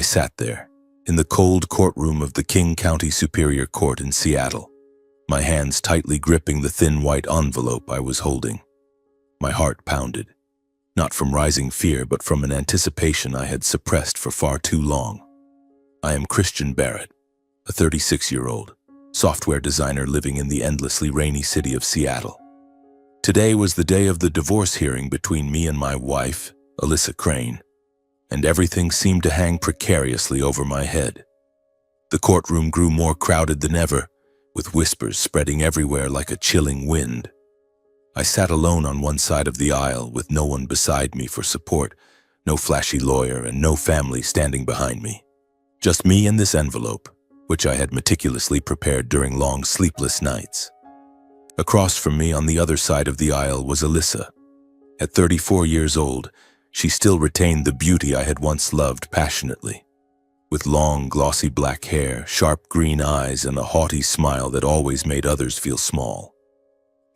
I sat there, in the cold courtroom of the King County Superior Court in Seattle, my hands tightly gripping the thin white envelope I was holding. My heart pounded, not from rising fear, but from an anticipation I had suppressed for far too long. I am Christian Barrett, a 36-year-old software designer living in the endlessly rainy city of Seattle. Today was the day of the divorce hearing between me and my wife, Alyssa Crane, and everything seemed to hang precariously over my head. The courtroom grew more crowded than ever, with whispers spreading everywhere like a chilling wind. I sat alone on one side of the aisle with no one beside me for support, no flashy lawyer and no family standing behind me. Just me and this envelope, which I had meticulously prepared during long sleepless nights. Across from me on the other side of the aisle was Alyssa. At 34 years old, she still retained the beauty I had once loved passionately. With long, glossy black hair, sharp green eyes, and a haughty smile that always made others feel small.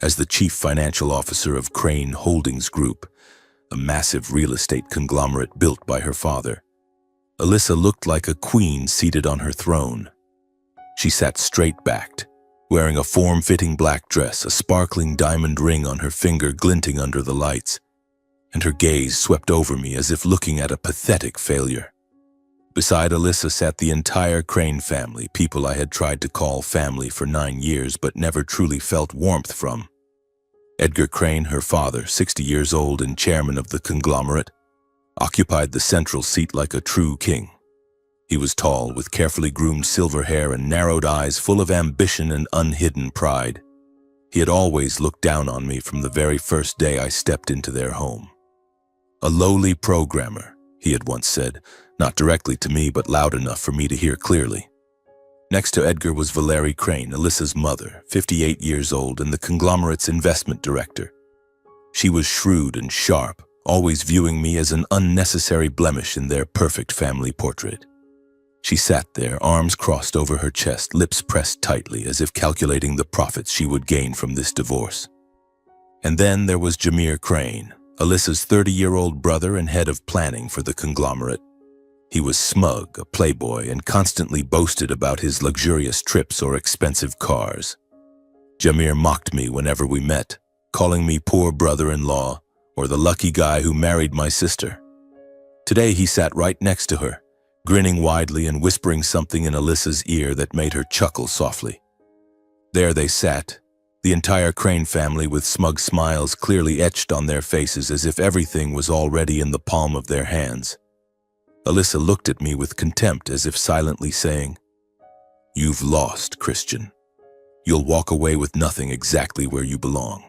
As the chief financial officer of Crane Holdings Group, a massive real estate conglomerate built by her father, Alyssa looked like a queen seated on her throne. She sat straight-backed, wearing a form-fitting black dress, a sparkling diamond ring on her finger glinting under the lights, and her gaze swept over me as if looking at a pathetic failure. Beside Alyssa sat the entire Crane family, people I had tried to call family for 9 years but never truly felt warmth from. Edgar Crane, her father, 60 years old and chairman of the conglomerate, occupied the central seat like a true king. He was tall, with carefully groomed silver hair and narrowed eyes full of ambition and unhidden pride. He had always looked down on me from the very first day I stepped into their home. A lowly programmer, he had once said, not directly to me but loud enough for me to hear clearly. Next to Edgar was Valerie Crane, Alyssa's mother, 58 years old and the conglomerate's investment director. She was shrewd and sharp, always viewing me as an unnecessary blemish in their perfect family portrait. She sat there, arms crossed over her chest, lips pressed tightly as if calculating the profits she would gain from this divorce. And then there was Jamir Crane, Alyssa's 30-year-old brother and head of planning for the conglomerate. He was smug, a playboy, and constantly boasted about his luxurious trips or expensive cars. Jamir mocked me whenever we met, calling me poor brother-in-law or the lucky guy who married my sister. Today he sat right next to her, grinning widely and whispering something in Alyssa's ear that made her chuckle softly. There they sat, the entire Crane family with smug smiles clearly etched on their faces as if everything was already in the palm of their hands. Alyssa looked at me with contempt as if silently saying, "You've lost, Christian. You'll walk away with nothing exactly where you belong."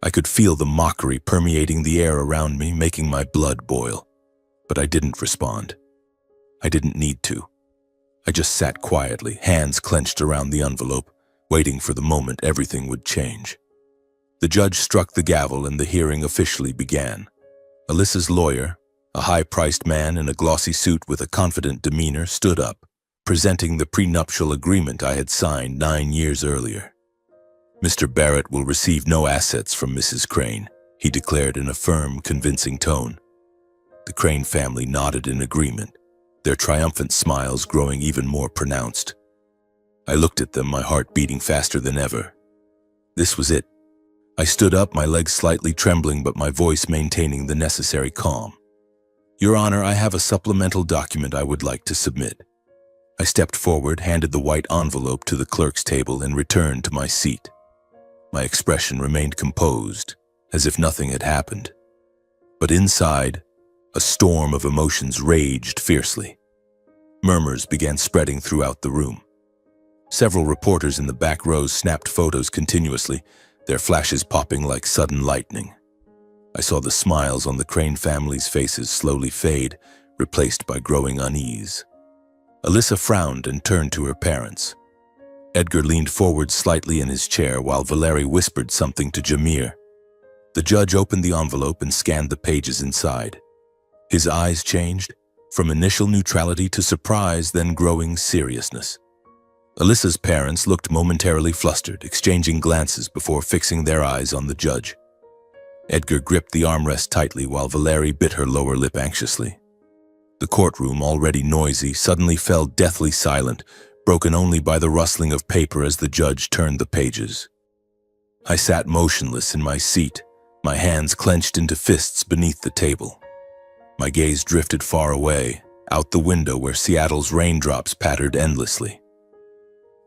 I could feel the mockery permeating the air around me, making my blood boil. But I didn't respond. I didn't need to. I just sat quietly, hands clenched around the envelope, waiting for the moment everything would change. The judge struck the gavel and the hearing officially began. Alyssa's lawyer, a high-priced man in a glossy suit with a confident demeanor, stood up, presenting the prenuptial agreement I had signed 9 years earlier. "Mr. Barrett will receive no assets from Mrs. Crane," he declared in a firm, convincing tone. The Crane family nodded in agreement, their triumphant smiles growing even more pronounced. I looked at them, my heart beating faster than ever. This was it. I stood up, my legs slightly trembling but my voice maintaining the necessary calm. "Your Honor, I have a supplemental document I would like to submit." I stepped forward, handed the white envelope to the clerk's table, and returned to my seat. My expression remained composed, as if nothing had happened. But inside, a storm of emotions raged fiercely. Murmurs began spreading throughout the room. Several reporters in the back rows snapped photos continuously, their flashes popping like sudden lightning. I saw the smiles on the Crane family's faces slowly fade, replaced by growing unease. Alyssa frowned and turned to her parents. Edgar leaned forward slightly in his chair while Valerie whispered something to Jamir. The judge opened the envelope and scanned the pages inside. His eyes changed, from initial neutrality to surprise, then growing seriousness. Alyssa's parents looked momentarily flustered, exchanging glances before fixing their eyes on the judge. Edgar gripped the armrest tightly while Valerie bit her lower lip anxiously. The courtroom, already noisy, suddenly fell deathly silent, broken only by the rustling of paper as the judge turned the pages. I sat motionless in my seat, my hands clenched into fists beneath the table. My gaze drifted far away, out the window where Seattle's raindrops pattered endlessly.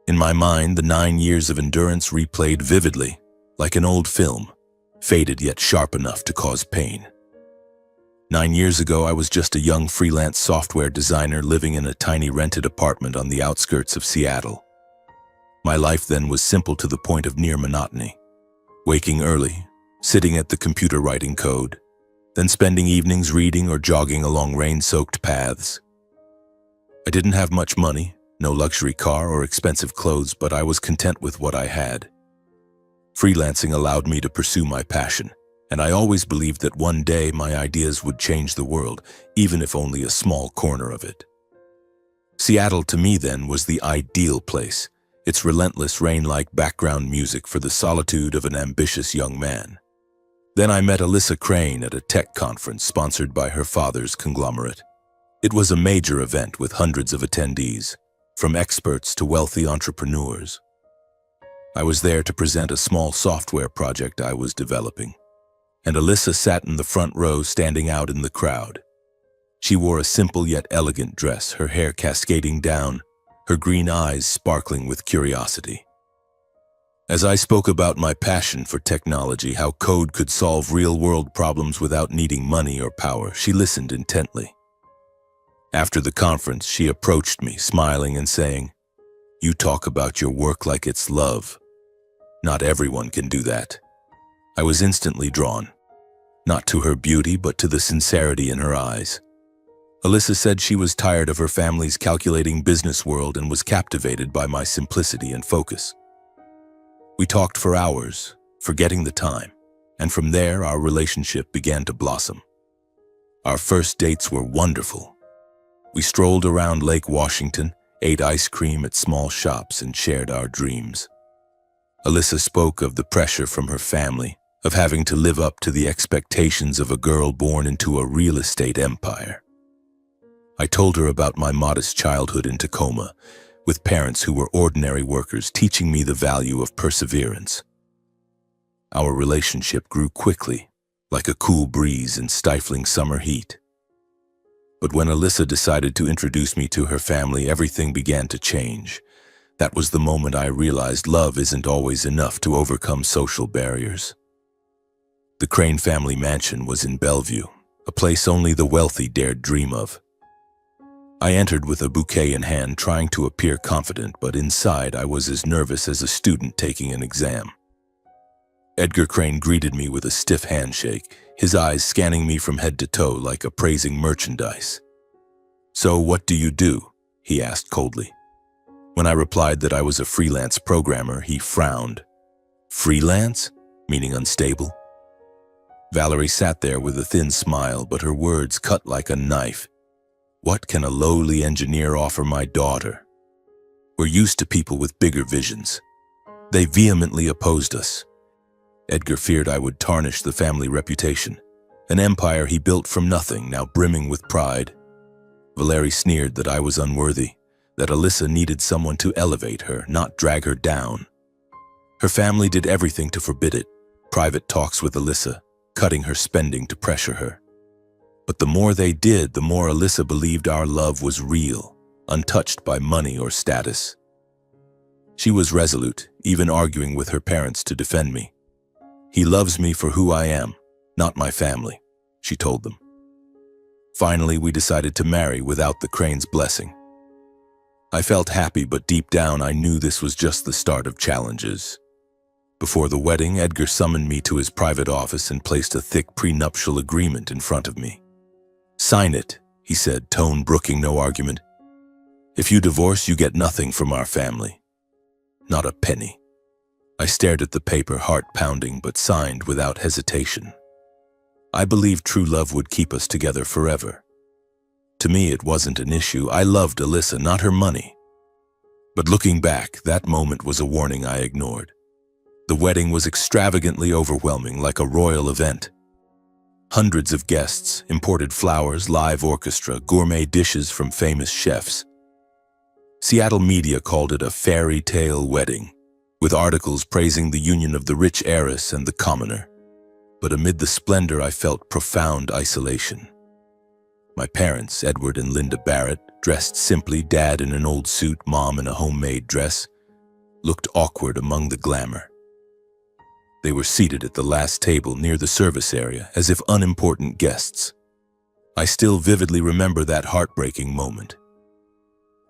In my mind, the 9 years of endurance replayed vividly, like an old film, faded yet sharp enough to cause pain. 9 years ago, I was just a young freelance software designer living in a tiny rented apartment on the outskirts of Seattle. My life then was simple to the point of near monotony. Waking early, sitting at the computer writing code, then spending evenings reading or jogging along rain-soaked paths. I didn't have much money, no luxury car or expensive clothes, but I was content with what I had. Freelancing allowed me to pursue my passion, and I always believed that one day my ideas would change the world, even if only a small corner of it. Seattle to me then was the ideal place, its relentless rain-like background music for the solitude of an ambitious young man. Then I met Alyssa Crane at a tech conference sponsored by her father's conglomerate. It was a major event with hundreds of attendees, from experts to wealthy entrepreneurs. I was there to present a small software project I was developing, and Alyssa sat in the front row standing out in the crowd. She wore a simple yet elegant dress, her hair cascading down, her green eyes sparkling with curiosity. As I spoke about my passion for technology, how code could solve real-world problems without needing money or power, she listened intently. After the conference, she approached me, smiling and saying, "You talk about your work like it's love. Not everyone can do that." I was instantly drawn, not to her beauty, but to the sincerity in her eyes. Alyssa said she was tired of her family's calculating business world and was captivated by my simplicity and focus. We talked for hours, forgetting the time, and from there our relationship began to blossom. Our first dates were wonderful. We strolled around Lake Washington, ate ice cream at small shops, and shared our dreams. Alyssa spoke of the pressure from her family, of having to live up to the expectations of a girl born into a real estate empire. I told her about my modest childhood in Tacoma, with parents who were ordinary workers teaching me the value of perseverance. Our relationship grew quickly, like a cool breeze in stifling summer heat. But when Alyssa decided to introduce me to her family, everything began to change. That was the moment I realized love isn't always enough to overcome social barriers. The Crane family mansion was in Bellevue, a place only the wealthy dared dream of. I entered with a bouquet in hand, trying to appear confident, but inside I was as nervous as a student taking an exam. Edgar Crane greeted me with a stiff handshake, his eyes scanning me from head to toe like appraising merchandise. "So what do you do?" he asked coldly. When I replied that I was a freelance programmer, he frowned. "Freelance? Meaning unstable?" Valerie sat there with a thin smile, but her words cut like a knife. "What can a lowly engineer offer my daughter? We're used to people with bigger visions." They vehemently opposed us. Edgar feared I would tarnish the family reputation, an empire he built from nothing, now brimming with pride. Valerie sneered that I was unworthy, that Alyssa needed someone to elevate her, not drag her down. Her family did everything to forbid it, private talks with Alyssa, cutting her spending to pressure her. But the more they did, the more Alyssa believed our love was real, untouched by money or status. She was resolute, even arguing with her parents to defend me. "He loves me for who I am, not my family," she told them. Finally, we decided to marry without the Crane's blessing. I felt happy, but deep down I knew this was just the start of challenges. Before the wedding, Edgar summoned me to his private office and placed a thick prenuptial agreement in front of me. "Sign it," he said, tone brooking no argument. "If you divorce, you get nothing from our family. Not a penny." I stared at the paper, heart pounding, but signed without hesitation. I believed true love would keep us together forever. To me, it wasn't an issue. I loved Alyssa, not her money. But looking back, that moment was a warning I ignored. The wedding was extravagantly overwhelming, like a royal event. Hundreds of guests, imported flowers, live orchestra, gourmet dishes from famous chefs. Seattle media called it a fairy tale wedding, with articles praising the union of the rich heiress and the commoner. But amid the splendor, I felt profound isolation. My parents, Edward and Linda Barrett, dressed simply, Dad in an old suit, Mom in a homemade dress, looked awkward among the glamour. They were seated at the last table near the service area, as if unimportant guests. I still vividly remember that heartbreaking moment.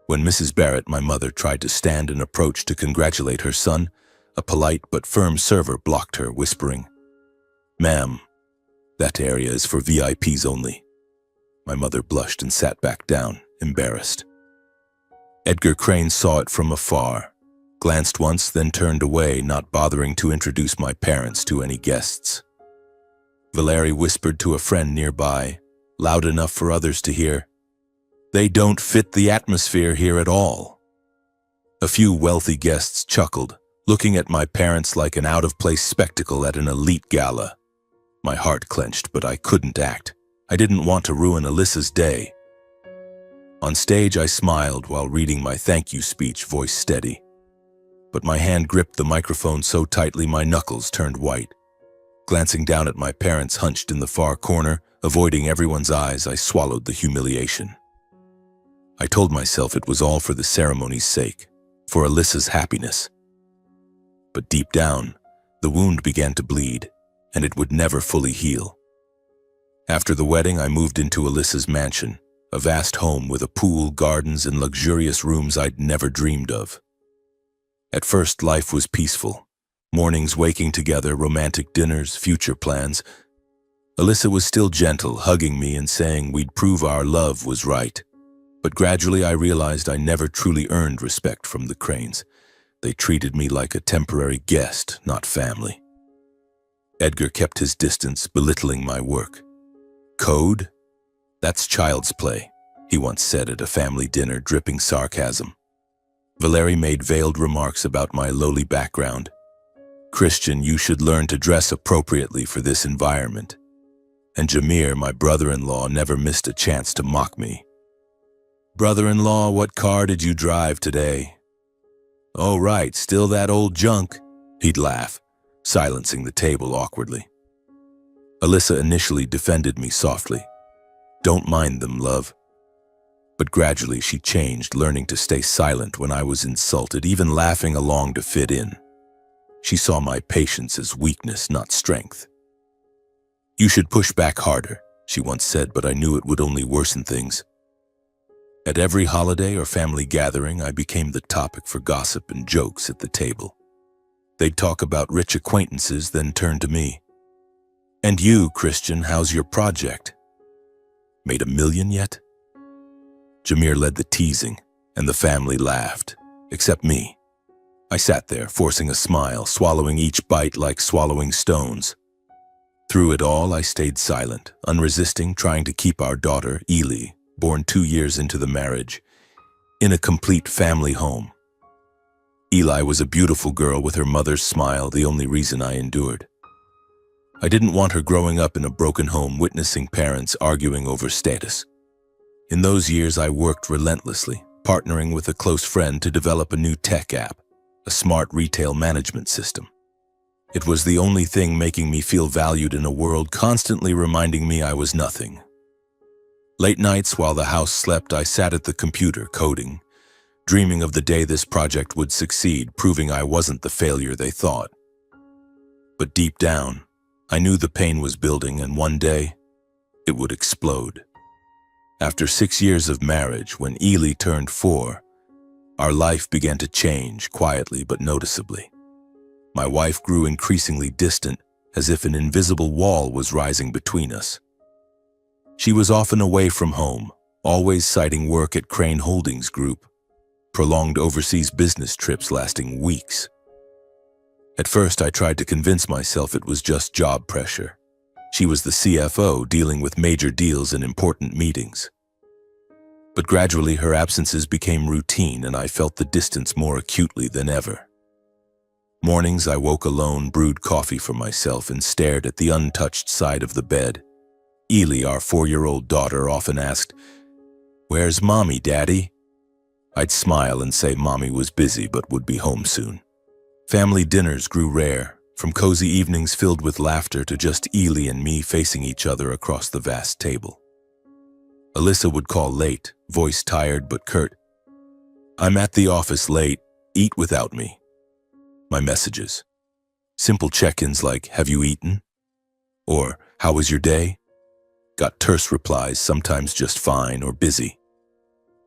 When Mrs. Barrett, my mother, tried to stand and approach to congratulate her son, a polite but firm server blocked her, whispering, "Ma'am, that area is for VIPs only." My mother blushed and sat back down, embarrassed. Edgar Crane saw it from afar, glanced once, then turned away, not bothering to introduce my parents to any guests. Valerie whispered to a friend nearby, loud enough for others to hear, "They don't fit the atmosphere here at all." A few wealthy guests chuckled, looking at my parents like an out-of-place spectacle at an elite gala. My heart clenched, but I couldn't act. I didn't want to ruin Alyssa's day. On stage, I smiled while reading my thank you speech, voice steady. But my hand gripped the microphone so tightly my knuckles turned white. Glancing down at my parents hunched in the far corner, avoiding everyone's eyes, I swallowed the humiliation. I told myself it was all for the ceremony's sake, for Alyssa's happiness. But deep down, the wound began to bleed, and it would never fully heal. After the wedding, I moved into Alyssa's mansion, a vast home with a pool, gardens, and luxurious rooms I'd never dreamed of. At first, life was peaceful. Mornings waking together, romantic dinners, future plans. Alyssa was still gentle, hugging me and saying we'd prove our love was right. But gradually I realized I never truly earned respect from the Cranes. They treated me like a temporary guest, not family. Edgar kept his distance, belittling my work. "Code? That's child's play," he once said at a family dinner, dripping sarcasm. Valerie made veiled remarks about my lowly background. "Christian, you should learn to dress appropriately for this environment." And Jameer, my brother-in-law, never missed a chance to mock me. "Brother-in-law, what car did you drive today?" "Oh, right, still that old junk," he'd laugh, silencing the table awkwardly. Alyssa initially defended me softly. "Don't mind them, love." But gradually she changed, learning to stay silent when I was insulted, even laughing along to fit in. She saw my patience as weakness, not strength. "You should push back harder," she once said, but I knew it would only worsen things. At every holiday or family gathering, I became the topic for gossip and jokes at the table. They'd talk about rich acquaintances, then turn to me. "And you, Christian, how's your project? Made $1 million yet?" Jameer led the teasing, and the family laughed, except me. I sat there, forcing a smile, swallowing each bite like swallowing stones. Through it all, I stayed silent, unresisting, trying to keep our daughter, Ely, born 2 years into the marriage, in a complete family home. Eli was a beautiful girl with her mother's smile, the only reason I endured. I didn't want her growing up in a broken home, witnessing parents arguing over status. In those years, I worked relentlessly, partnering with a close friend to develop a new tech app, a smart retail management system. It was the only thing making me feel valued in a world constantly reminding me I was nothing. Late nights while the house slept, I sat at the computer coding, dreaming of the day this project would succeed, proving I wasn't the failure they thought. But deep down, I knew the pain was building, and one day, it would explode. After 6 years of marriage, when Ely turned 4, our life began to change, quietly but noticeably. My wife grew increasingly distant, as if an invisible wall was rising between us. She was often away from home, always citing work at Crane Holdings Group, prolonged overseas business trips lasting weeks. At first, I tried to convince myself it was just job pressure. She was the CFO, dealing with major deals and important meetings. But gradually, her absences became routine, and I felt the distance more acutely than ever. Mornings, I woke alone, brewed coffee for myself, and stared at the untouched side of the bed, Ely, our 4-year-old daughter, often asked, "Where's Mommy, Daddy?" I'd smile and say Mommy was busy but would be home soon. Family dinners grew rare, from cozy evenings filled with laughter to just Ely and me facing each other across the vast table. Alyssa would call late, voice tired but curt. "I'm at the office late, eat without me." My messages. Simple check-ins like, "Have you eaten?" Or, "How was your day?" Got terse replies, sometimes just fine or busy.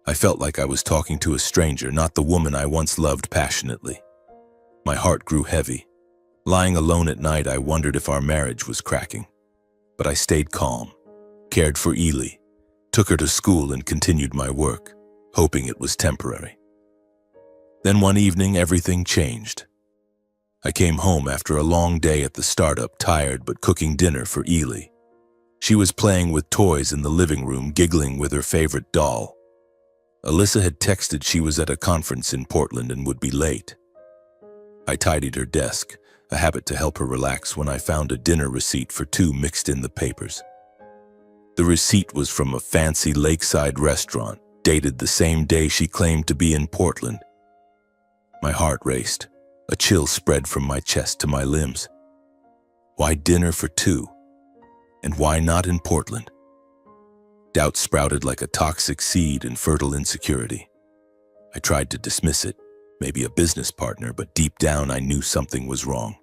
I felt like I was talking to a stranger, not the woman I once loved passionately. My heart grew heavy. Lying alone at night, I wondered if our marriage was cracking. But I stayed calm, cared for Ely, took her to school and continued my work, hoping it was temporary. Then one evening, everything changed. I came home after a long day at the startup, tired but cooking dinner for Ely. She was playing with toys in the living room, giggling with her favorite doll. Alyssa had texted she was at a conference in Portland and would be late. I tidied her desk, a habit to help her relax, when I found a dinner receipt for two mixed in the papers. The receipt was from a fancy lakeside restaurant, dated the same day she claimed to be in Portland. My heart raced. A chill spread from my chest to my limbs. Why dinner for two? And why not in Portland? Doubt sprouted like a toxic seed in fertile insecurity. I tried to dismiss it, maybe a business partner, but deep down I knew something was wrong.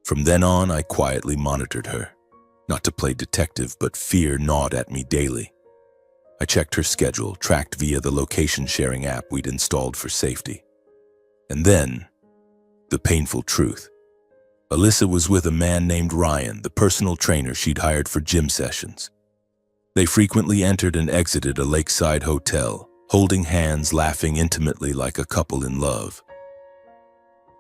From then on, I quietly monitored her. Not to play detective, but fear gnawed at me daily. I checked her schedule, tracked via the location-sharing app we'd installed for safety. And then, the painful truth. Alyssa was with a man named Ryan, the personal trainer she'd hired for gym sessions. They frequently entered and exited a lakeside hotel, holding hands, laughing intimately like a couple in love.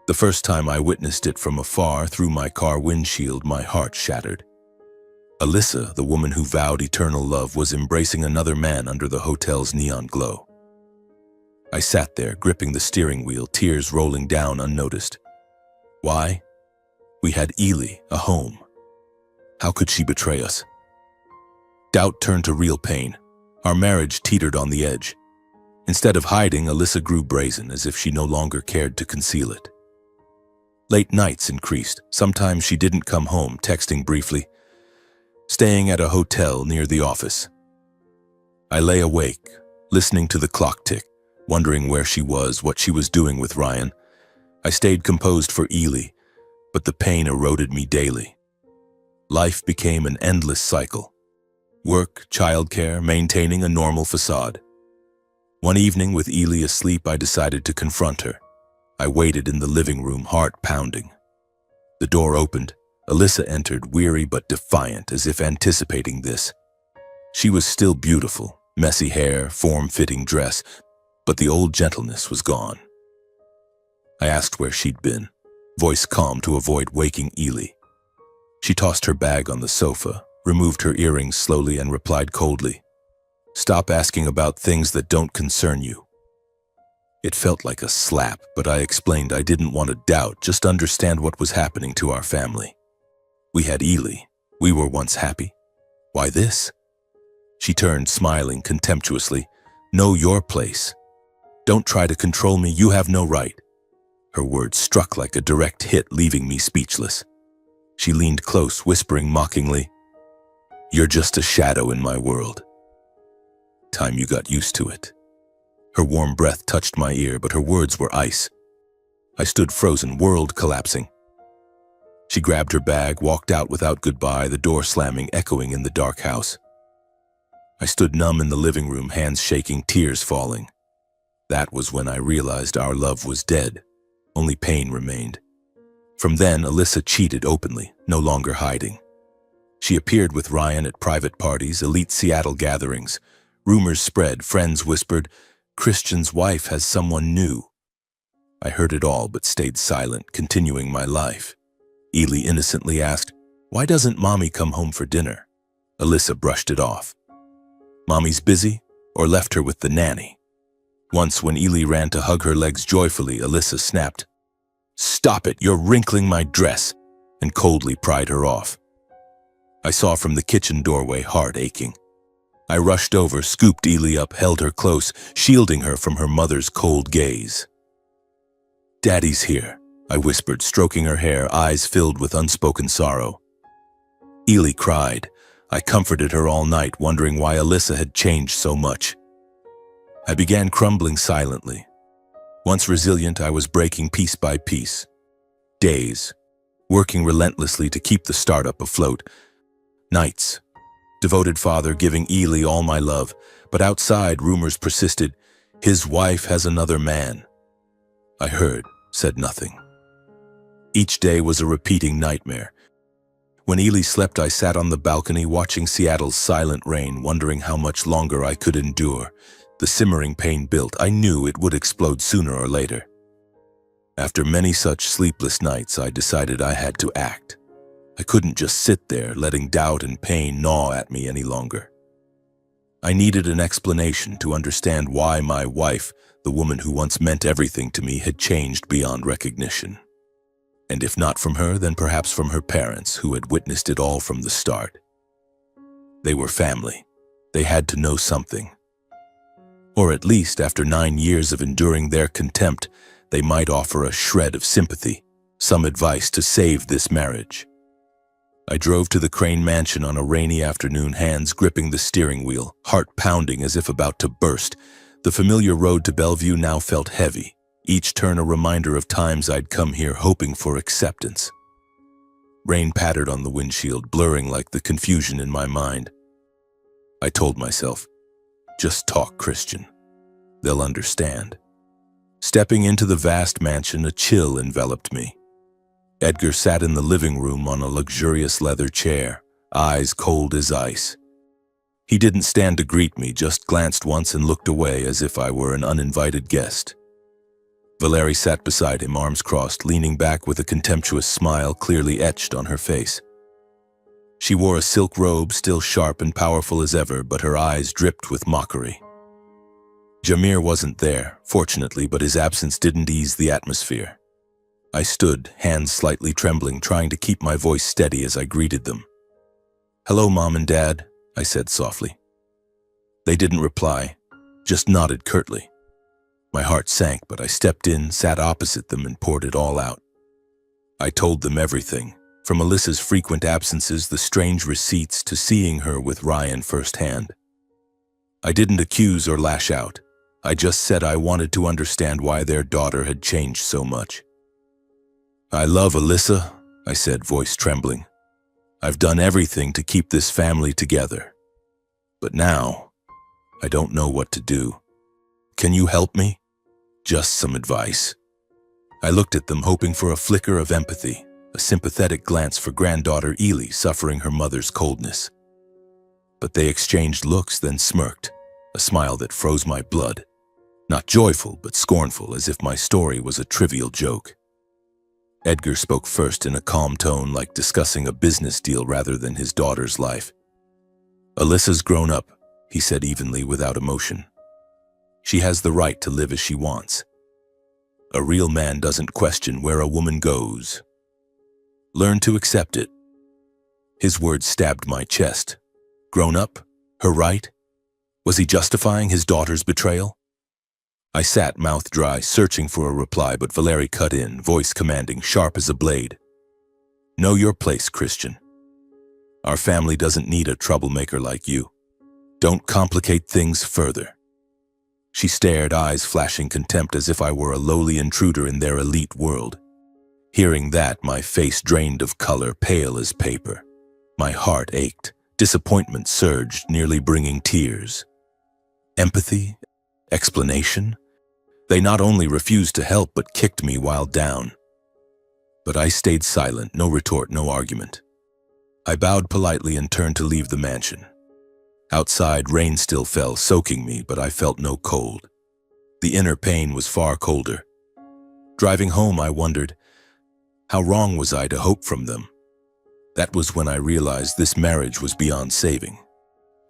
The first time I witnessed it from afar through my car windshield, my heart shattered. Alyssa, the woman who vowed eternal love, was embracing another man under the hotel's neon glow. I sat there, gripping the steering wheel, tears rolling down unnoticed. Why? We had Ely, a home. How could she betray us? Doubt turned to real pain. Our marriage teetered on the edge. Instead of hiding, Alyssa grew brazen, as if she no longer cared to conceal it. Late nights increased. Sometimes she didn't come home, texting briefly, staying at a hotel near the office. I lay awake, listening to the clock tick, wondering where she was, what she was doing with Ryan. I stayed composed for Ely, but the pain eroded me daily. Life became an endless cycle. Work, childcare, maintaining a normal facade. One evening, with Ely asleep, I decided to confront her. I waited in the living room, heart pounding. The door opened. Alyssa entered, weary but defiant, as if anticipating this. She was still beautiful, messy hair, form-fitting dress, but the old gentleness was gone. I asked where she'd been, voice calm to avoid waking Ely. She tossed her bag on the sofa, removed her earrings slowly, and replied coldly, "Stop asking about things that don't concern you." It felt like a slap, but I explained I didn't want to doubt, just understand what was happening to our family. We had Ely. We were once happy. Why this? She turned, smiling contemptuously. "Know your place. Don't try to control me. You have no right." Her words struck like a direct hit, leaving me speechless. She leaned close, whispering mockingly, "You're just a shadow in my world. Time you got used to it." Her warm breath touched my ear, but her words were ice. I stood frozen, world collapsing. She grabbed her bag, walked out without goodbye, the door slamming, echoing in the dark house. I stood numb in the living room, hands shaking, tears falling. That was when I realized our love was dead. Only pain remained. From then, Alyssa cheated openly, no longer hiding. She appeared with Ryan at private parties, elite Seattle gatherings. Rumors spread, friends whispered, "Christian's wife has someone new." I heard it all but stayed silent, continuing my life. Ely innocently asked, "Why doesn't Mommy come home for dinner?" Alyssa brushed it off. "Mommy's busy," or left her with the nanny. Once, when Ely ran to hug her legs joyfully, Alyssa snapped, "Stop it, you're wrinkling my dress," and coldly pried her off. I saw from the kitchen doorway, heart aching. I rushed over, scooped Ely up, held her close, shielding her from her mother's cold gaze. "Daddy's here," I whispered, stroking her hair, eyes filled with unspoken sorrow. Ely cried. I comforted her all night, wondering why Alyssa had changed so much. I began crumbling silently. Once resilient, I was breaking piece by piece. Days, working relentlessly to keep the startup afloat. Nights, devoted father giving Ely all my love, but outside rumors persisted. His wife has another man. I heard, said nothing. Each day was a repeating nightmare. When Ely slept, I sat on the balcony watching Seattle's silent rain, wondering how much longer I could endure. The simmering pain built. I knew it would explode sooner or later. After many such sleepless nights, I decided I had to act. I couldn't just sit there, letting doubt and pain gnaw at me any longer. I needed an explanation to understand why my wife, the woman who once meant everything to me, had changed beyond recognition. And if not from her, then perhaps from her parents, who had witnessed it all from the start. They were family. They had to know something. Or at least, after 9 years of enduring their contempt, they might offer a shred of sympathy, some advice to save this marriage. I drove to the Crane mansion on a rainy afternoon, hands gripping the steering wheel, heart pounding as if about to burst. The familiar road to Bellevue now felt heavy, each turn a reminder of times I'd come here hoping for acceptance. Rain pattered on the windshield, blurring like the confusion in my mind. I told myself, just talk, Christian. They'll understand. Stepping into the vast mansion, a chill enveloped me. Edgar sat in the living room on a luxurious leather chair, eyes cold as ice. He didn't stand to greet me, just glanced once and looked away as if I were an uninvited guest. Valerie sat beside him, arms crossed, leaning back with a contemptuous smile clearly etched on her face. She wore a silk robe, still sharp and powerful as ever, but her eyes dripped with mockery. Jameer wasn't there, fortunately, but his absence didn't ease the atmosphere. I stood, hands slightly trembling, trying to keep my voice steady as I greeted them. "Hello, Mom and Dad," I said softly. They didn't reply, just nodded curtly. My heart sank, but I stepped in, sat opposite them, and poured it all out. I told them everything, from Alyssa's frequent absences, the strange receipts, to seeing her with Ryan firsthand. I didn't accuse or lash out. I just said I wanted to understand why their daughter had changed so much. "I love Alyssa," I said, voice trembling. "I've done everything to keep this family together. But now, I don't know what to do. Can you help me? Just some advice." I looked at them, hoping for a flicker of empathy, a sympathetic glance for granddaughter Ely suffering her mother's coldness. But they exchanged looks, then smirked, a smile that froze my blood. Not joyful, but scornful, as if my story was a trivial joke. Edgar spoke first in a calm tone, like discussing a business deal rather than his daughter's life. "Alyssa's grown up," he said evenly, without emotion. "She has the right to live as she wants. A real man doesn't question where a woman goes. Learn to accept it." His words stabbed my chest. Grown up? Her right? Was he justifying his daughter's betrayal? I sat, mouth dry, searching for a reply, but Valerie cut in, voice commanding, sharp as a blade. "Know your place, Christian. Our family doesn't need a troublemaker like you. Don't complicate things further." She stared, eyes flashing contempt, as if I were a lowly intruder in their elite world. Hearing that, my face drained of color, pale as paper. My heart ached. Disappointment surged, nearly bringing tears. Empathy? Explanation? They not only refused to help, but kicked me while down. But I stayed silent, no retort, no argument. I bowed politely and turned to leave the mansion. Outside, rain still fell, soaking me, but I felt no cold. The inner pain was far colder. Driving home, I wondered, how wrong was I to hope from them? That was when I realized this marriage was beyond saving.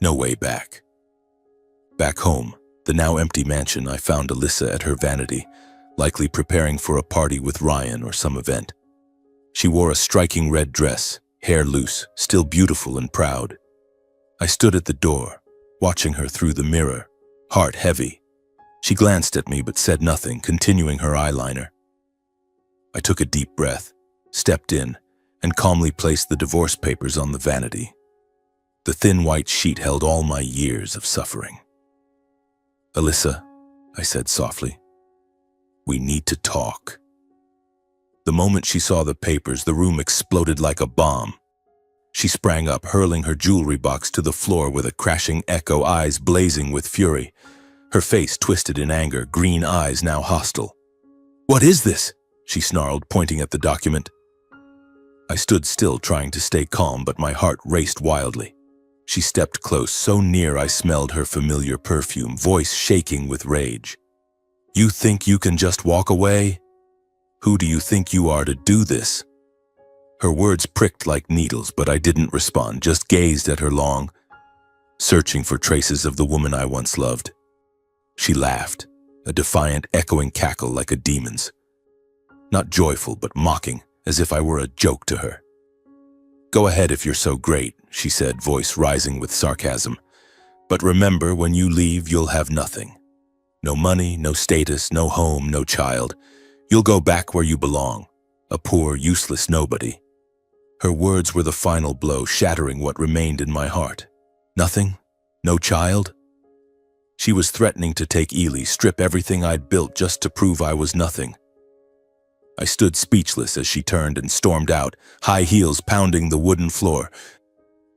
No way back. Back home, the now empty mansion, I found Alyssa at her vanity, likely preparing for a party with Ryan or some event. She wore a striking red dress, hair loose, still beautiful and proud. I stood at the door, watching her through the mirror, heart heavy. She glanced at me but said nothing, continuing her eyeliner. I took a deep breath, stepped in, and calmly placed the divorce papers on the vanity. The thin white sheet held all my years of suffering. "Alyssa," I said softly, "we need to talk." The moment she saw the papers, the room exploded like a bomb. She sprang up, hurling her jewelry box to the floor with a crashing echo, eyes blazing with fury. Her face twisted in anger, green eyes now hostile. "What is this?" she snarled, pointing at the document. I stood still, trying to stay calm, but my heart raced wildly. She stepped close, so near I smelled her familiar perfume, voice shaking with rage. "You think you can just walk away? Who do you think you are to do this?" Her words pricked like needles, but I didn't respond, just gazed at her long, searching for traces of the woman I once loved. She laughed, a defiant, echoing cackle like a demon's. Not joyful, but mocking, as if I were a joke to her. "Go ahead if you're so great," she said, voice rising with sarcasm. "But remember, when you leave, you'll have nothing. No money, no status, no home, no child. You'll go back where you belong, a poor, useless nobody." Her words were the final blow, shattering what remained in my heart. Nothing? No child? She was threatening to take Ely, strip everything I'd built just to prove I was nothing. I stood speechless as she turned and stormed out, high heels pounding the wooden floor.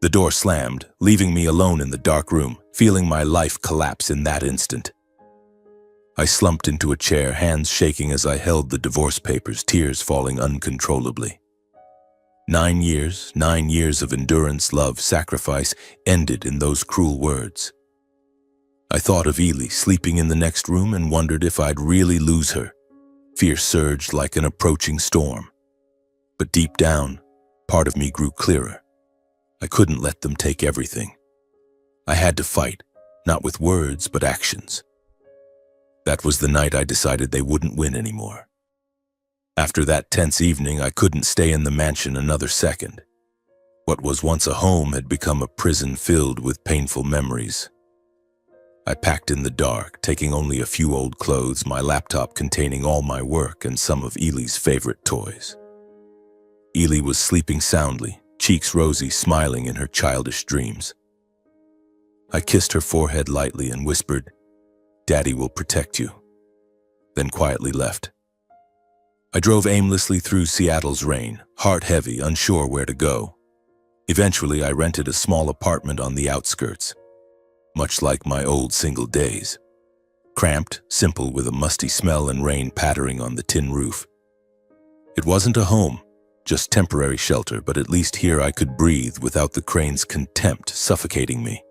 The door slammed, leaving me alone in the dark room, feeling my life collapse in that instant. I slumped into a chair, hands shaking as I held the divorce papers, tears falling uncontrollably. 9 years of endurance, love, sacrifice ended in those cruel words. I thought of Ely sleeping in the next room and wondered if I'd really lose her. Fear surged like an approaching storm. But deep down, part of me grew clearer. I couldn't let them take everything. I had to fight, not with words, but actions. That was the night I decided they wouldn't win anymore. After that tense evening, I couldn't stay in the mansion another second. What was once a home had become a prison filled with painful memories. I packed in the dark, taking only a few old clothes, my laptop containing all my work and some of Ely's favorite toys. Ely was sleeping soundly, cheeks rosy, smiling in her childish dreams. I kissed her forehead lightly and whispered, "Daddy will protect you," then quietly left. I drove aimlessly through Seattle's rain, heart heavy, unsure where to go. Eventually, I rented a small apartment on the outskirts, much like my old single days. Cramped, simple, with a musty smell and rain pattering on the tin roof. It wasn't a home, just temporary shelter, but at least here I could breathe without the crane's contempt suffocating me.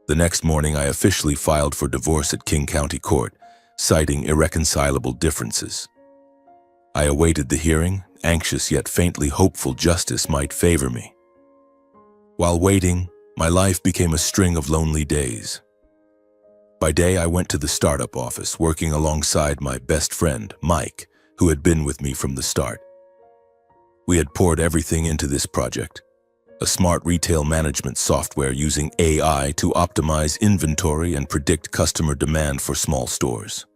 The next morning, I officially filed for divorce at King County Court, citing irreconcilable differences. I awaited the hearing, anxious yet faintly hopeful justice might favor me. While waiting, my life became a string of lonely days. By day, I went to the startup office, working alongside my best friend, Mike, who had been with me from the start. We had poured everything into this project, a smart retail management software using AI to optimize inventory and predict customer demand for small stores.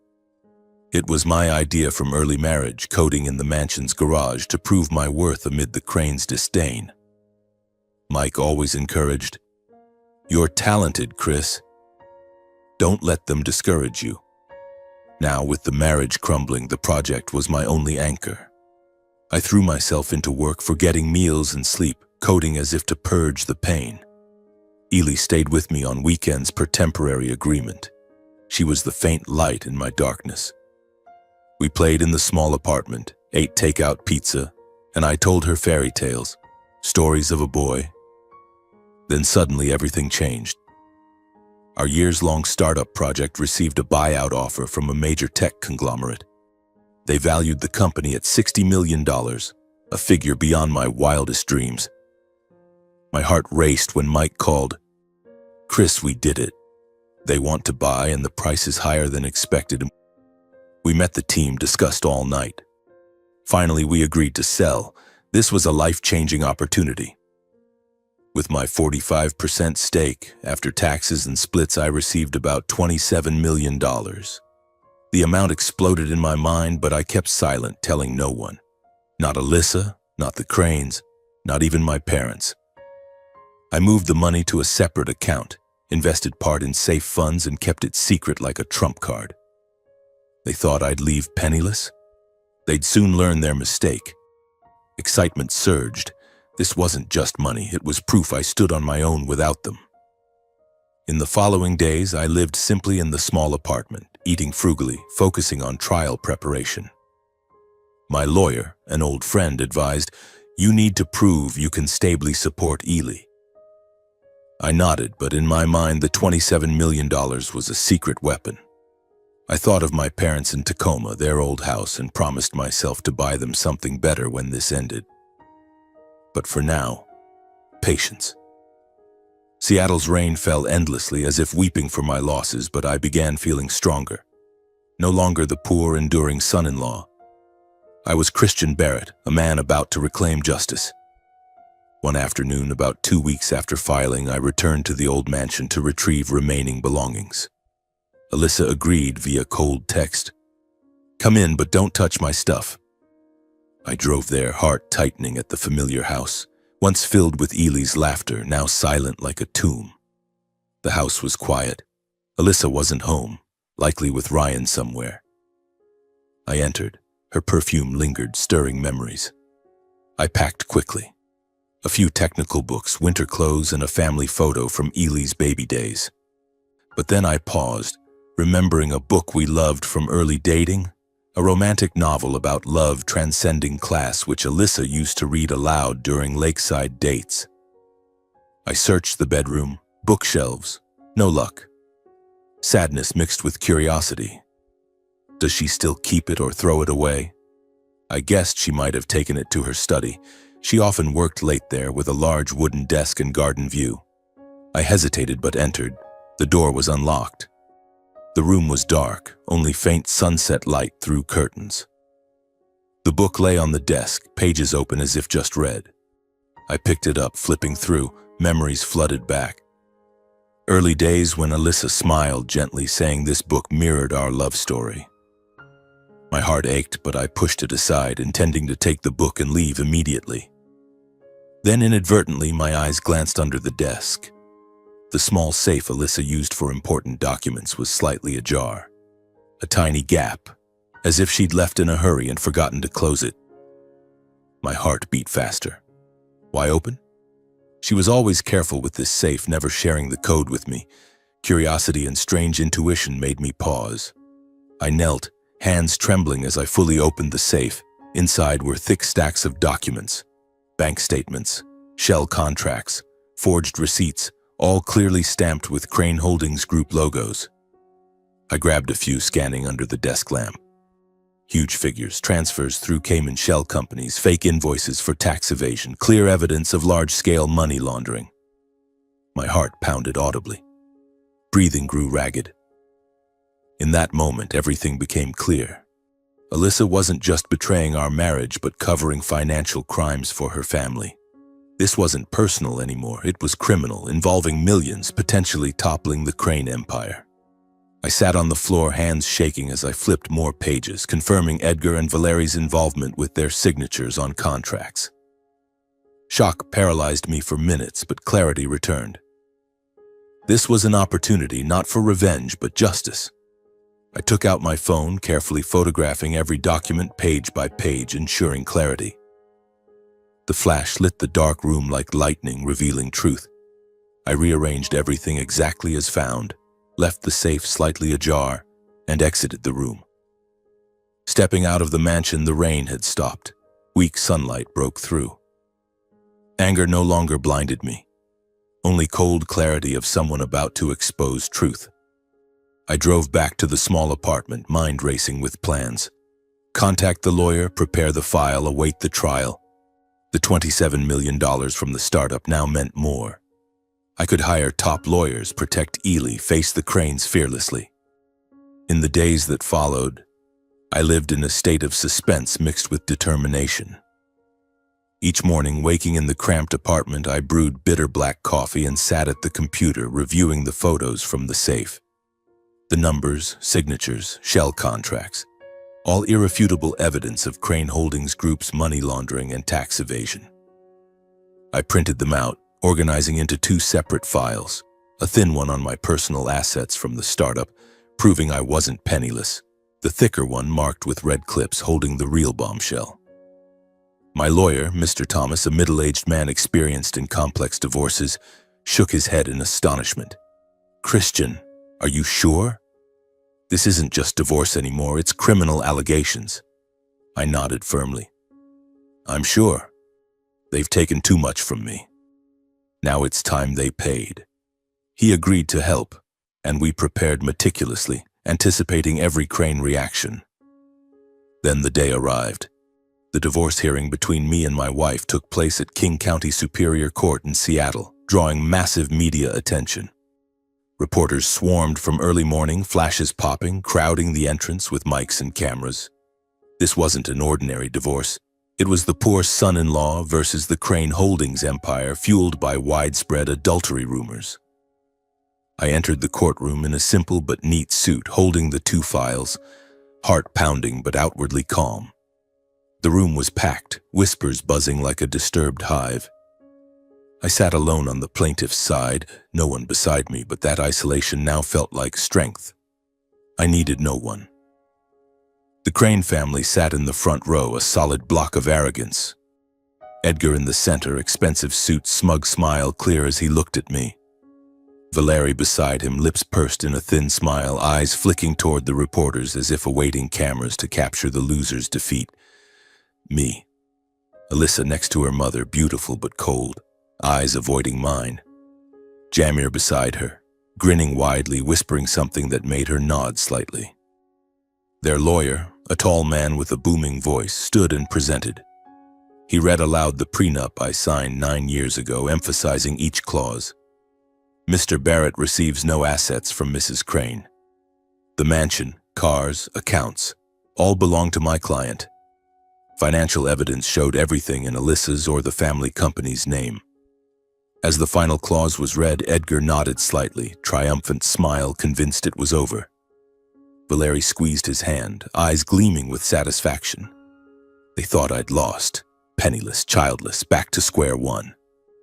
It was my idea from early marriage, coding in the mansion's garage to prove my worth amid the crane's disdain. Mike always encouraged, "You're talented, Chris. Don't let them discourage you." Now, with the marriage crumbling, the project was my only anchor. I threw myself into work, forgetting meals and sleep, coding as if to purge the pain. Ely stayed with me on weekends per temporary agreement. She was the faint light in my darkness. We played in the small apartment, ate takeout pizza, and I told her fairy tales, stories of a boy. Then suddenly everything changed. Our years-long startup project received a buyout offer from a major tech conglomerate. They valued the company at $60 million, a figure beyond my wildest dreams. My heart raced when Mike called, "Chris, we did it. They want to buy and the price is higher than expected." We met the team, discussed all night. Finally, we agreed to sell, This was a life-changing opportunity. With my 45% stake, after taxes and splits, I received about $27 million. The amount exploded in my mind, but I kept silent, telling no one. Not Alyssa, not the Cranes, not even my parents. I moved the money to a separate account, invested part in safe funds, and kept it secret like a trump card. They thought I'd leave penniless? They'd soon learn their mistake. Excitement surged. This wasn't just money, it was proof I stood on my own without them. In the following days, I lived simply in the small apartment, eating frugally, focusing on trial preparation. My lawyer, an old friend, advised, "You need to prove you can stably support Ely." I nodded, but in my mind, the $27 million was a secret weapon. I thought of my parents in Tacoma, their old house, and promised myself to buy them something better when this ended. But for now, patience. Seattle's rain fell endlessly, as if weeping for my losses, but I began feeling stronger. No longer the poor, enduring son-in-law. I was Christian Barrett, a man about to reclaim justice. One afternoon, about 2 weeks after filing, I returned to the old mansion to retrieve remaining belongings. Alyssa agreed via cold text. "Come in, but don't touch my stuff." I drove there, heart tightening at the familiar house, once filled with Ely's laughter, now silent like a tomb. The house was quiet. Alyssa wasn't home, likely with Ryan somewhere. I entered. Her perfume lingered, stirring memories. I packed quickly. A few technical books, winter clothes, and a family photo from Ely's baby days. But then I paused, remembering a book we loved from early dating, a romantic novel about love transcending class which Alyssa used to read aloud during lakeside dates. I searched the bedroom, bookshelves, no luck. Sadness mixed with curiosity. Does she still keep it or throw it away? I guessed she might have taken it to her study. She often worked late there with a large wooden desk and garden view. I hesitated but entered. The door was unlocked. The room was dark, only faint sunset light through curtains. The book lay on the desk, pages open as if just read. I picked it up, flipping through, memories flooded back. Early days when Alyssa smiled gently, saying this book mirrored our love story. My heart ached, but I pushed it aside, intending to take the book and leave immediately. Then inadvertently, my eyes glanced under the desk. The small safe Alyssa used for important documents was slightly ajar. A tiny gap, as if she'd left in a hurry and forgotten to close it. My heart beat faster. Why open? She was always careful with this safe, never sharing the code with me. Curiosity and strange intuition made me pause. I knelt, hands trembling as I fully opened the safe. Inside were thick stacks of documents, bank statements, shell contracts, forged receipts, all clearly stamped with Crane Holdings Group logos. I grabbed a few, scanning under the desk lamp. Huge figures, transfers through Cayman shell companies, fake invoices for tax evasion, clear evidence of large-scale money laundering. My heart pounded audibly. Breathing grew ragged. In that moment, everything became clear. Alyssa wasn't just betraying our marriage, but covering financial crimes for her family. This wasn't personal anymore, it was criminal, involving millions, potentially toppling the Crane empire. I sat on the floor, hands shaking as I flipped more pages, confirming Edgar and Valeri's involvement with their signatures on contracts. Shock paralyzed me for minutes, but clarity returned. This was an opportunity not for revenge, but justice. I took out my phone, carefully photographing every document page by page, ensuring clarity. The flash lit the dark room like lightning, revealing truth. I rearranged everything exactly as found, left the safe slightly ajar, and exited the room. Stepping out of the mansion, the rain had stopped. Weak sunlight broke through. Anger no longer blinded me, only cold clarity of someone about to expose truth. I drove back to the small apartment, mind racing with plans. Contact the lawyer, prepare the file, await the trial. The $27 million from the startup now meant more. I could hire top lawyers, protect Ely, face the Cranes fearlessly. In the days that followed, I lived in a state of suspense mixed with determination. Each morning, waking in the cramped apartment, I brewed bitter black coffee and sat at the computer reviewing the photos from the safe. The numbers, signatures, shell contracts, all irrefutable evidence of Crane Holdings Group's money laundering and tax evasion. I printed them out, organizing into two separate files, a thin one on my personal assets from the startup, proving I wasn't penniless, the thicker one marked with red clips holding the real bombshell. My lawyer, Mr. Thomas, a middle-aged man experienced in complex divorces, shook his head in astonishment. "Christian, are you sure? This isn't just divorce anymore, it's criminal allegations." I nodded firmly. "I'm sure. They've taken too much from me. Now it's time they paid." He agreed to help, and we prepared meticulously, anticipating every Crane reaction. Then the day arrived. The divorce hearing between me and my wife took place at King County Superior Court in Seattle, drawing massive media attention. Reporters swarmed from early morning, flashes popping, crowding the entrance with mics and cameras. This wasn't an ordinary divorce. It was the poor son-in-law versus the Crane Holdings empire, fueled by widespread adultery rumors. I entered the courtroom in a simple but neat suit, holding the two files, heart pounding but outwardly calm. The room was packed, whispers buzzing like a disturbed hive. I sat alone on the plaintiff's side, no one beside me, but that isolation now felt like strength. I needed no one. The Crane family sat in the front row, a solid block of arrogance. Edgar in the center, expensive suit, smug smile clear as he looked at me. Valerie beside him, lips pursed in a thin smile, eyes flicking toward the reporters as if awaiting cameras to capture the loser's defeat. Me. Alyssa next to her mother, beautiful but cold, eyes avoiding mine. Jamir beside her, grinning widely, whispering something that made her nod slightly. Their lawyer, a tall man with a booming voice, stood and presented. He read aloud the prenup I signed 9 years ago, emphasizing each clause. Mr. Barrett receives no assets from Mrs. Crane. The mansion, cars, accounts, all belong to my client. Financial evidence showed everything in Alyssa's or the family company's name. As the final clause was read, Edgar nodded slightly, triumphant smile, convinced it was over. Valerie squeezed his hand, eyes gleaming with satisfaction. They thought I'd lost, penniless, childless, back to square one.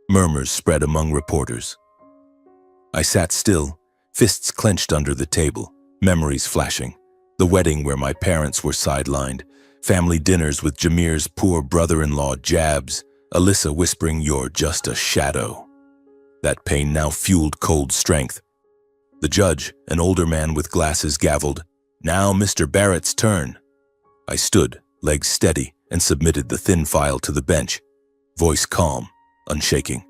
Murmurs spread among reporters. I sat still, fists clenched under the table, memories flashing. The wedding where my parents were sidelined, family dinners with Jamir's poor brother-in-law jabs, Alyssa whispering, "You're just a shadow." That pain now fueled cold strength. The judge, an older man with glasses, gavelled, "Now Mr. Barrett's turn." I stood, legs steady, and submitted the thin file to the bench, voice calm, unshaking.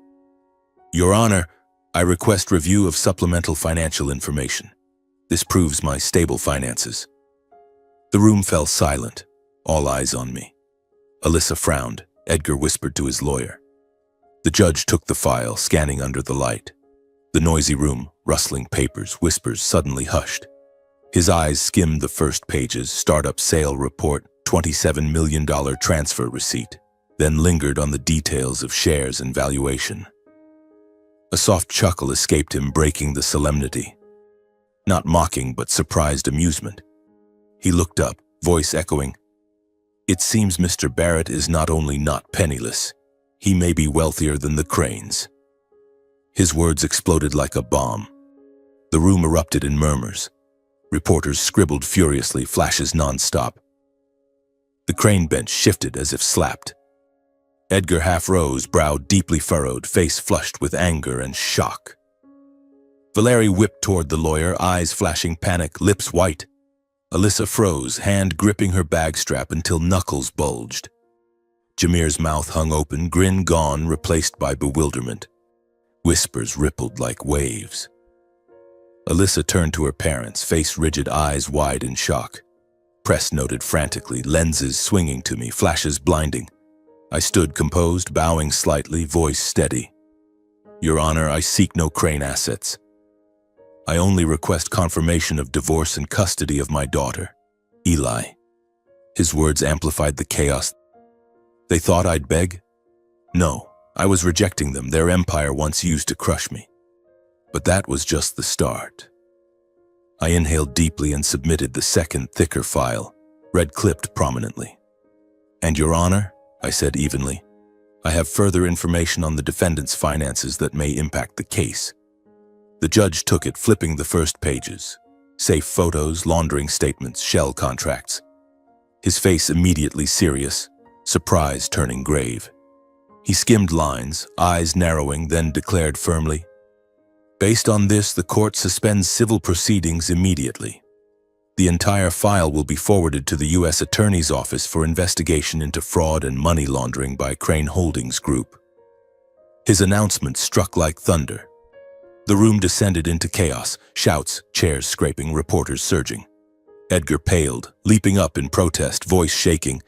"Your Honor, I request review of supplemental financial information. This proves my stable finances." The room fell silent, all eyes on me. Alyssa frowned. Edgar whispered to his lawyer. The judge took the file, scanning under the light. The noisy room, rustling papers, whispers suddenly hushed. His eyes skimmed the first pages, startup sale report, $27 million transfer receipt, then lingered on the details of shares and valuation. A soft chuckle escaped him, breaking the solemnity. Not mocking, but surprised amusement. He looked up, voice echoing, "It seems Mr. Barrett is not only not penniless, he may be wealthier than the Cranes." His words exploded like a bomb. The room erupted in murmurs. Reporters scribbled furiously, flashes non-stop. The Crane bench shifted as if slapped. Edgar half rose, brow deeply furrowed, face flushed with anger and shock. Valerie whipped toward the lawyer, eyes flashing panic, lips white. Alyssa froze, hand gripping her bag strap until knuckles bulged. Jamir's mouth hung open, grin gone, replaced by bewilderment. Whispers rippled like waves. Alyssa turned to her parents, face rigid, eyes wide in shock. Press noted frantically, lenses swinging to me, flashes blinding. I stood composed, bowing slightly, voice steady. "Your Honor, I seek no Crane assets. I only request confirmation of divorce and custody of my daughter, Eli." His words amplified the chaos. "They thought I'd beg? No, I was rejecting them, their empire once used to crush me. But that was just the start. I inhaled deeply and submitted the second, thicker file, red-clipped prominently. "And Your Honor," I said evenly, "I have further information on the defendant's finances that may impact the case." The judge took it, flipping the first pages. Safe photos, laundering statements, shell contracts. His face immediately serious, surprise turning grave. He skimmed lines, eyes narrowing, then declared firmly, "Based on this, the court suspends civil proceedings immediately. The entire file will be forwarded to the U.S. Attorney's Office for investigation into fraud and money laundering by Crane Holdings Group." His announcement struck like thunder. The room descended into chaos, shouts, chairs scraping, reporters surging. Edgar paled, leaping up in protest, voice shaking.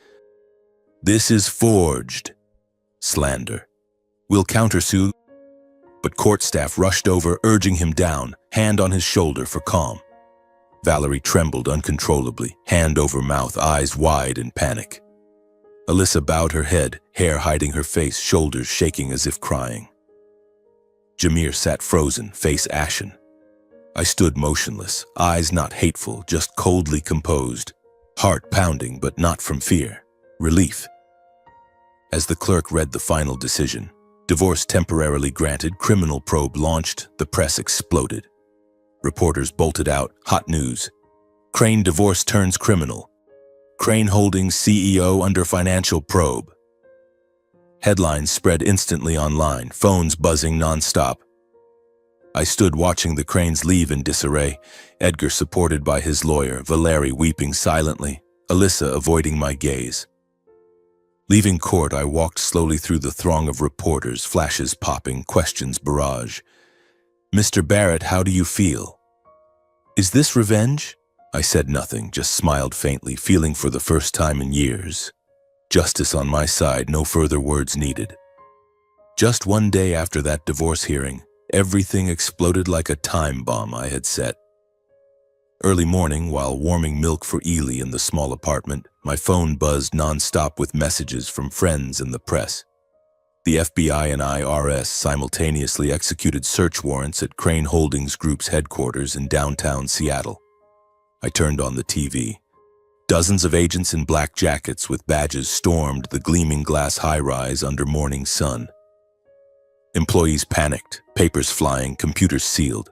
"This is forged. Slander. We'll countersue." But court staff rushed over, urging him down, hand on his shoulder for calm. Valerie trembled uncontrollably, hand over mouth, eyes wide in panic. Alyssa bowed her head, hair hiding her face, shoulders shaking as if crying. Jameer sat frozen, face ashen. I stood motionless, eyes not hateful, just coldly composed, heart pounding but not from fear, relief. As the clerk read the final decision, divorce temporarily granted, criminal probe launched, the press exploded. Reporters bolted out, hot news. Crane divorce turns criminal. Crane Holdings CEO under financial probe. Headlines spread instantly online, phones buzzing nonstop. I stood watching the Cranes leave in disarray, Edgar supported by his lawyer, Valerie weeping silently, Alyssa avoiding my gaze. Leaving court, I walked slowly through the throng of reporters, flashes popping, questions barrage. "Mr. Barrett, how do you feel?" "Is this revenge?" I said nothing, just smiled faintly, feeling for the first time in years. Justice on my side, no further words needed. Just one day after that divorce hearing, everything exploded like a time bomb I had set. Early morning, while warming milk for Ely in the small apartment, my phone buzzed nonstop with messages from friends and the press. The FBI and IRS simultaneously executed search warrants at Crane Holdings Group's headquarters in downtown Seattle. I turned on the TV. Dozens of agents in black jackets with badges stormed the gleaming glass high-rise under morning sun. Employees panicked, papers flying, computers sealed.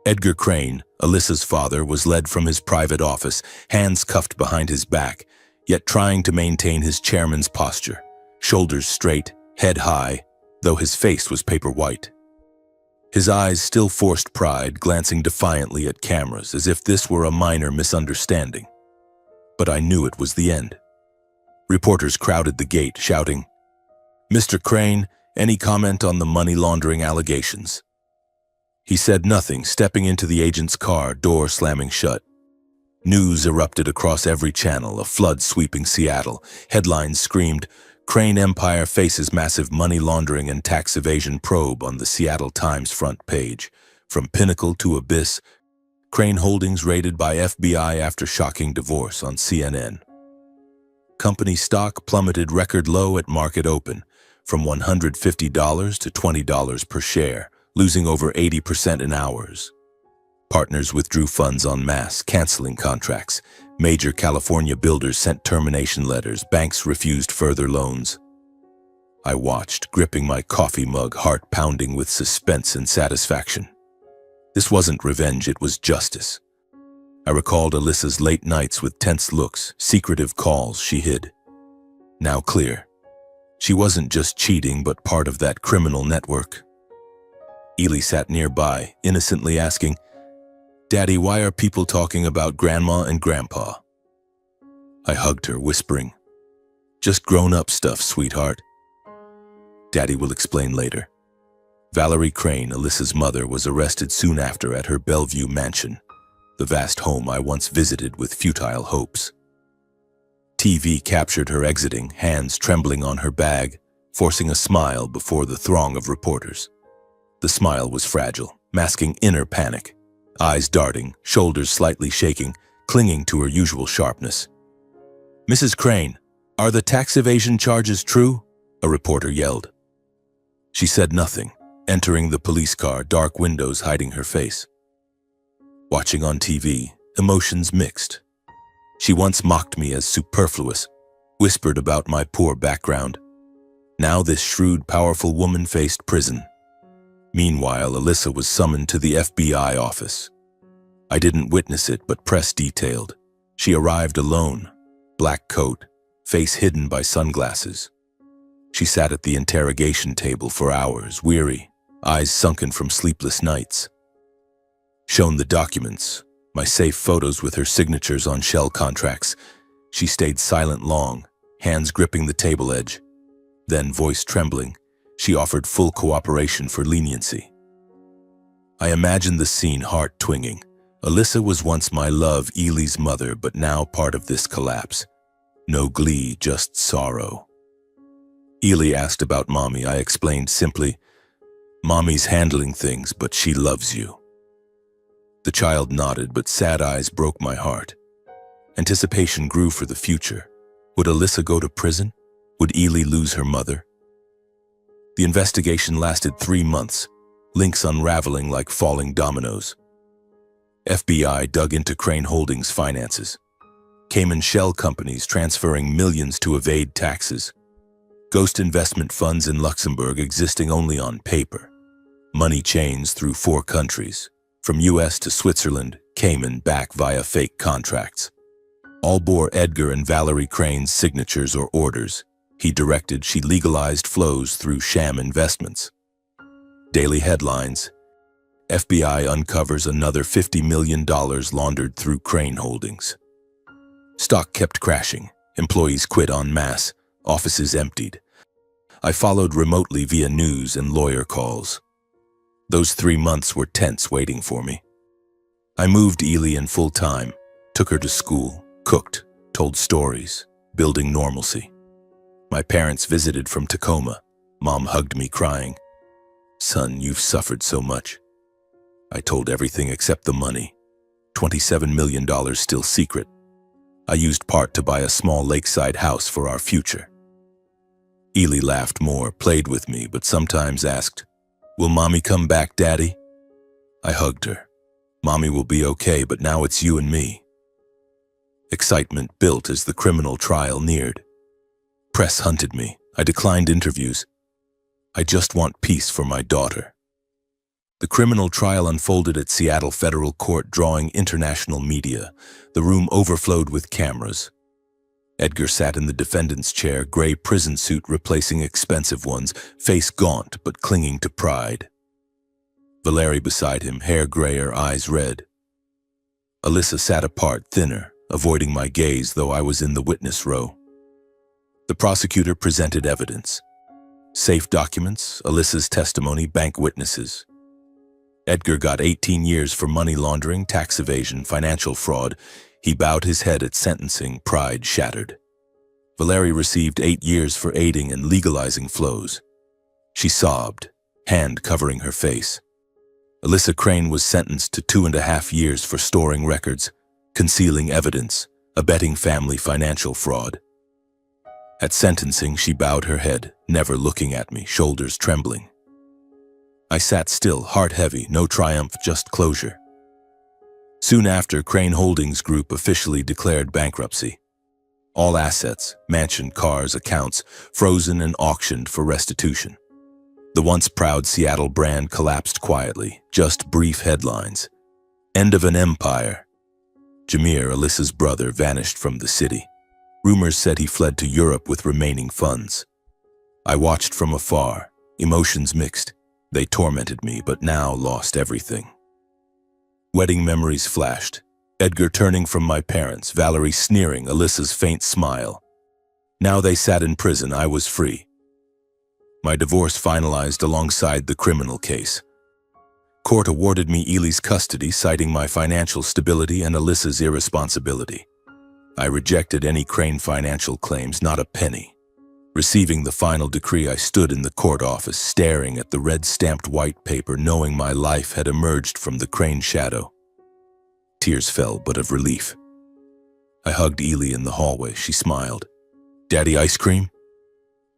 Edgar Crane, Alyssa's father, was led from his private office, hands cuffed behind his back, yet trying to maintain his chairman's posture, shoulders straight, head high, though his face was paper white. His eyes still forced pride, glancing defiantly at cameras, as if this were a minor misunderstanding. But I knew it was the end. Reporters crowded the gate, shouting, "Mr. Crane, any comment on the money laundering allegations?" He said nothing, stepping into the agent's car, door slamming shut. News erupted across every channel, a flood sweeping Seattle. Headlines screamed, "Crane Empire faces massive money laundering and tax evasion probe" on the Seattle Times front page. From pinnacle to abyss, Crane Holdings raided by FBI after shocking divorce on CNN. Company stock plummeted record low at market open, from $150 to $20 per share, losing over 80% in hours. Partners withdrew funds en masse, canceling contracts. Major California builders sent termination letters. Banks refused further loans. I watched, gripping my coffee mug, heart pounding with suspense and satisfaction. This wasn't revenge, it was justice. I recalled Alyssa's late nights with tense looks, secretive calls she hid. Now clear. She wasn't just cheating, but part of that criminal network. Ely sat nearby, innocently asking, "Daddy, why are people talking about Grandma and Grandpa?" I hugged her, whispering, "Just grown-up stuff, sweetheart. Daddy will explain later." Valerie Crane, Alyssa's mother, was arrested soon after at her Bellevue mansion, the vast home I once visited with futile hopes. TV captured her exiting, hands trembling on her bag, forcing a smile before the throng of reporters. The smile was fragile, masking inner panic, eyes darting, shoulders slightly shaking, clinging to her usual sharpness. "Mrs. Crane, are the tax evasion charges true?" a reporter yelled. She said nothing, entering the police car, dark windows hiding her face. Watching on TV, emotions mixed. She once mocked me as superfluous, whispered about my poor background. Now this shrewd, powerful woman faced prison. Meanwhile, Alyssa was summoned to the FBI office. I didn't witness it, but press detailed. She arrived alone, black coat, face hidden by sunglasses. She sat at the interrogation table for hours, weary, eyes sunken from sleepless nights. Shown the documents, my safe photos with her signatures on shell contracts. She stayed silent long, hands gripping the table edge. Then, voice trembling, she offered full cooperation for leniency. I imagined the scene, heart twinging. Alyssa was once my love, Ely's mother, but now part of this collapse. No glee, just sorrow. Ely asked about Mommy. I explained simply, Mommy's handling things, but she loves you. The child nodded, but sad eyes broke my heart. Anticipation grew for the future. Would Alyssa go to prison? Would Ely lose her mother? The investigation lasted 3 months, links unraveling like falling dominoes. FBI dug into Crane Holdings' finances. Cayman shell companies transferring millions to evade taxes. Ghost investment funds in Luxembourg existing only on paper. Money chains through 4 countries, from US to Switzerland, Cayman back via fake contracts. All bore Edgar and Valerie Crane's signatures or orders. He directed, she legalized flows through sham investments. Daily headlines: FBI uncovers another $50 million laundered through Crane Holdings. Stock kept crashing, employees quit en masse, offices emptied. I followed remotely via news and lawyer calls. Those 3 months were tense waiting for me. I moved Ely in full time, took her to school, cooked, told stories, building normalcy. My parents visited from Tacoma. Mom hugged me crying. Son, you've suffered so much. I told everything except the money. $27 million still secret. I used part to buy a small lakeside house for our future. Ely laughed more, played with me, but sometimes asked, Will Mommy come back, Daddy? I hugged her. Mommy will be okay, but now it's you and me. Excitement built as the criminal trial neared. Press hunted me. I declined interviews. I just want peace for my daughter. The criminal trial unfolded at Seattle Federal Court, drawing international media. The room overflowed with cameras. Edgar sat in the defendant's chair, gray prison suit replacing expensive ones, face gaunt but clinging to pride. Valerie beside him, hair grayer, eyes red. Alyssa sat apart, thinner, avoiding my gaze, though I was in the witness row. The prosecutor presented evidence. Safe documents, Alyssa's testimony, bank witnesses. Edgar got 18 years for money laundering, tax evasion, financial fraud. He bowed his head at sentencing, pride shattered. Valerie received 8 years for aiding and legalizing flows. She sobbed, hand covering her face. Alyssa Crane was sentenced to 2.5 years for storing records, concealing evidence, abetting family financial fraud. At sentencing, she bowed her head, never looking at me, shoulders trembling. I sat still, heart heavy, no triumph, just closure. Soon after, Crane Holdings Group officially declared bankruptcy. All assets, mansion, cars, accounts, frozen and auctioned for restitution. The once proud Seattle brand collapsed quietly, just brief headlines. End of an empire. Jameer, Alyssa's brother, vanished from the city. Rumors said he fled to Europe with remaining funds. I watched from afar, emotions mixed. They tormented me, but now lost everything. Wedding memories flashed. Edgar turning from my parents, Valerie sneering, Alyssa's faint smile. Now they sat in prison, I was free. My divorce finalized alongside the criminal case. Court awarded me Ely's custody, citing my financial stability and Alyssa's irresponsibility. I rejected any Crane financial claims, not a penny. Receiving the final decree, I stood in the court office, staring at the red-stamped white paper, knowing my life had emerged from the Crane shadow. Tears fell, but of relief. I hugged Ely in the hallway. She smiled. Daddy, ice cream?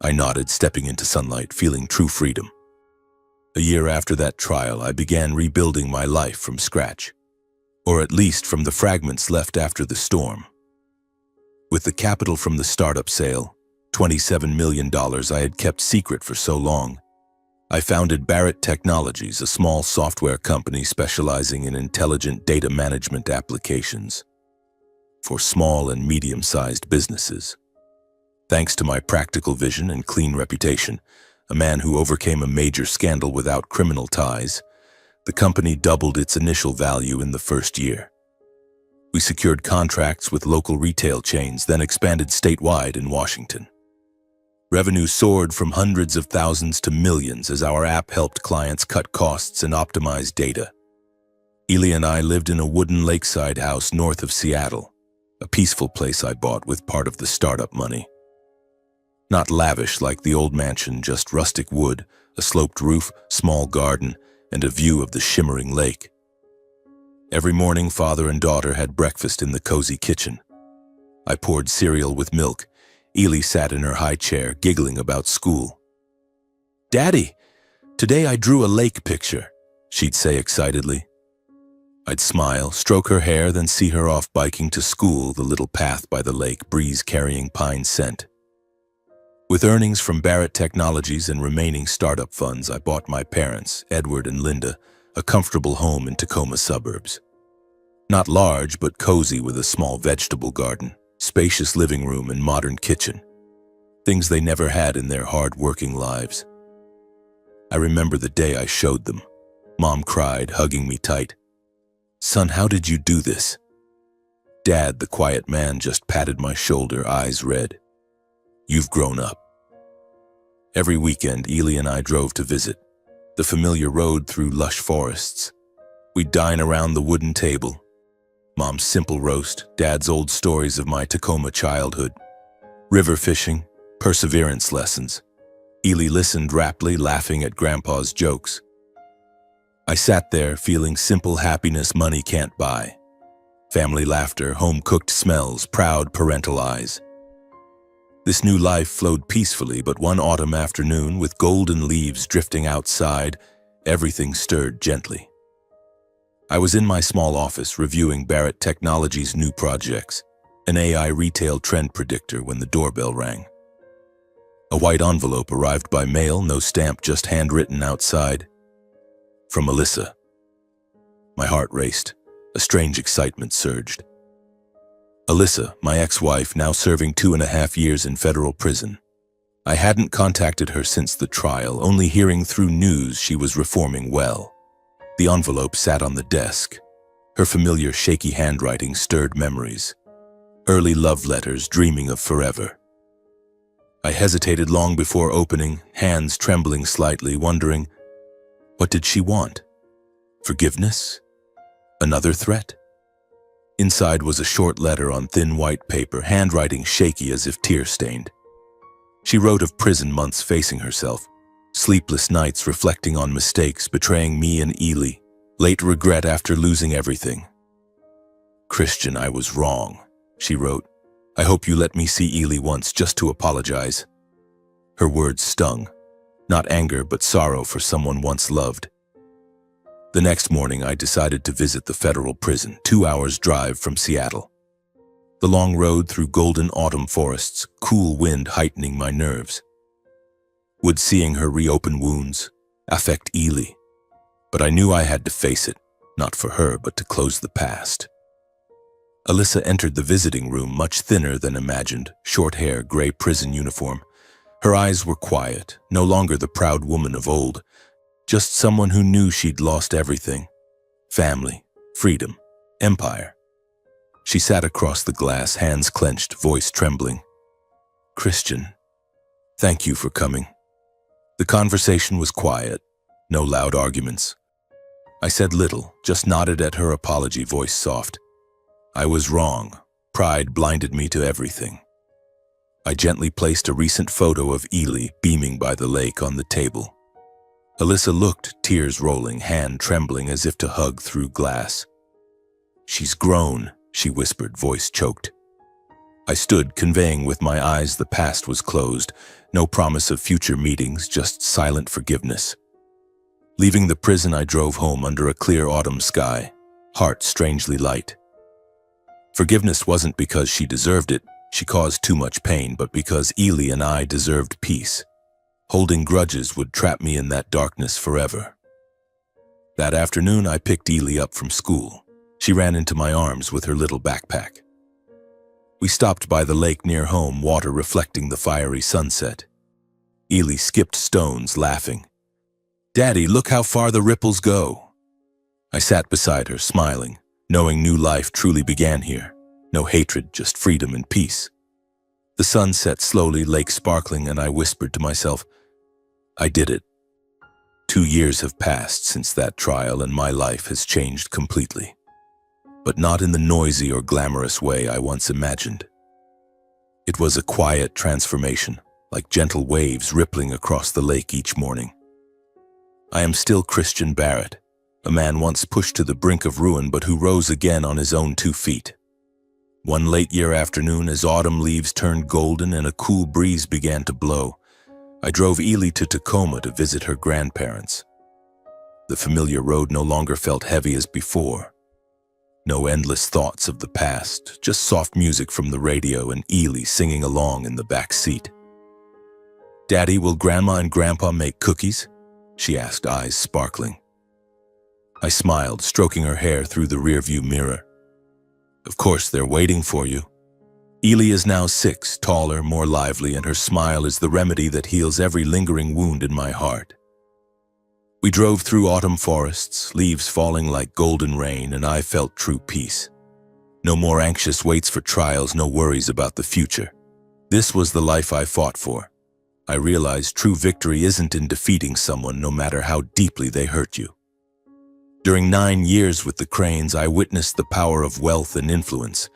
I nodded, stepping into sunlight, feeling true freedom. A year after that trial, I began rebuilding my life from scratch, or at least from the fragments left after the storm. With the capital from the startup sale, $27 million I had kept secret for so long, I founded Barrett Technologies, a small software company specializing in intelligent data management applications for small and medium-sized businesses. Thanks to my practical vision and clean reputation, a man who overcame a major scandal without criminal ties, the company doubled its initial value in the first year. We secured contracts with local retail chains, then expanded statewide in Washington. Revenue soared from hundreds of thousands to millions as our app helped clients cut costs and optimize data. Ely and I lived in a wooden lakeside house north of Seattle, a peaceful place I bought with part of the startup money. Not lavish like the old mansion, just rustic wood, a sloped roof, small garden, and a view of the shimmering lake. Every morning, father and daughter had breakfast in the cozy kitchen. I poured cereal with milk. Ely sat in her high chair, giggling about school. "Daddy, today I drew a lake picture," she'd say excitedly. I'd smile, stroke her hair, then see her off biking to school, the little path by the lake, breeze carrying pine scent. With earnings from Barrett Technologies and remaining startup funds, I bought my parents, Edward and Linda, a comfortable home in Tacoma suburbs. Not large, but cozy, with a small vegetable garden, spacious living room, and modern kitchen. Things they never had in their hard-working lives. I remember the day I showed them. Mom cried, hugging me tight. "Son, how did you do this?" Dad, the quiet man, just patted my shoulder, eyes red. "You've grown up." Every weekend, Ely and I drove to visit. The familiar road through lush forests. We'd dine around the wooden table. Mom's simple roast, Dad's old stories of my Tacoma childhood. River fishing, perseverance lessons. Ely listened raptly, laughing at Grandpa's jokes. I sat there, feeling simple happiness money can't buy. Family laughter, home-cooked smells, proud parental eyes. This new life flowed peacefully, but one autumn afternoon, with golden leaves drifting outside, everything stirred gently. I was in my small office reviewing Barrett Technologies' new projects, an AI retail trend predictor, when the doorbell rang. A white envelope arrived by mail, no stamp, just handwritten outside. From Alyssa. My heart raced. A strange excitement surged. Alyssa, my ex-wife, now serving 2.5 years in federal prison. I hadn't contacted her since the trial, only hearing through news she was reforming well. The envelope sat on the desk. Her familiar shaky handwriting stirred memories. Early love letters, dreaming of forever. I hesitated long before opening, hands trembling slightly, wondering, what did she want? Forgiveness? Another threat? Inside was a short letter on thin white paper, handwriting shaky as if tear-stained. She wrote of prison months facing herself, sleepless nights reflecting on mistakes, betraying me and Ely, late regret after losing everything. "Christian, I was wrong," she wrote. "I hope you let me see Ely once just to apologize." Her words stung, not anger but sorrow for someone once loved. The next morning, I decided to visit the federal prison, 2 hours' drive from Seattle. The long road through golden autumn forests, cool wind heightening my nerves. Would seeing her reopen wounds affect Ely? But I knew I had to face it, not for her, but to close the past. Alyssa entered the visiting room, much thinner than imagined, short hair, gray prison uniform. Her eyes were quiet, no longer the proud woman of old, just someone who knew she'd lost everything. Family, freedom, empire. She sat across the glass, hands clenched, voice trembling. "Christian, thank you for coming." The conversation was quiet, no loud arguments. I said little, just nodded at her apology, voice soft. I was wrong. Pride blinded me to everything. I gently placed a recent photo of Ely beaming by the lake on the table. Alyssa looked, tears rolling, hand trembling as if to hug through glass. "She's grown," she whispered, voice choked. I stood, conveying with my eyes the past was closed, no promise of future meetings, just silent forgiveness. Leaving the prison, I drove home under a clear autumn sky, heart strangely light. Forgiveness wasn't because she deserved it, she caused too much pain, but because Ely and I deserved peace. Holding grudges would trap me in that darkness forever. That afternoon, I picked Ely up from school. She ran into my arms with her little backpack. We stopped by the lake near home, water reflecting the fiery sunset. Ely skipped stones, laughing. "Daddy, look how far the ripples go." I sat beside her, smiling, knowing new life truly began here. No hatred, just freedom and peace. The sun set slowly, lake sparkling, and I whispered to myself, I did it. 2 years have passed since that trial, and my life has changed completely. But not in the noisy or glamorous way I once imagined. It was a quiet transformation, like gentle waves rippling across the lake each morning. I am still Christian Barrett, a man once pushed to the brink of ruin but who rose again on his own 2 feet. One late year afternoon, as autumn leaves turned golden and a cool breeze began to blow, I drove Ely to Tacoma to visit her grandparents. The familiar road no longer felt heavy as before. No endless thoughts of the past, just soft music from the radio and Ely singing along in the back seat. "Daddy, will Grandma and Grandpa make cookies?" she asked, eyes sparkling. I smiled, stroking her hair through the rearview mirror. "Of course, they're waiting for you." Ely is now 6, taller, more lively, and her smile is the remedy that heals every lingering wound in my heart. We drove through autumn forests, leaves falling like golden rain, and I felt true peace. No more anxious waits for trials, no worries about the future. This was the life I fought for. I realized true victory isn't in defeating someone, no matter how deeply they hurt you. During 9 years with the Cranes, I witnessed the power of wealth and influence,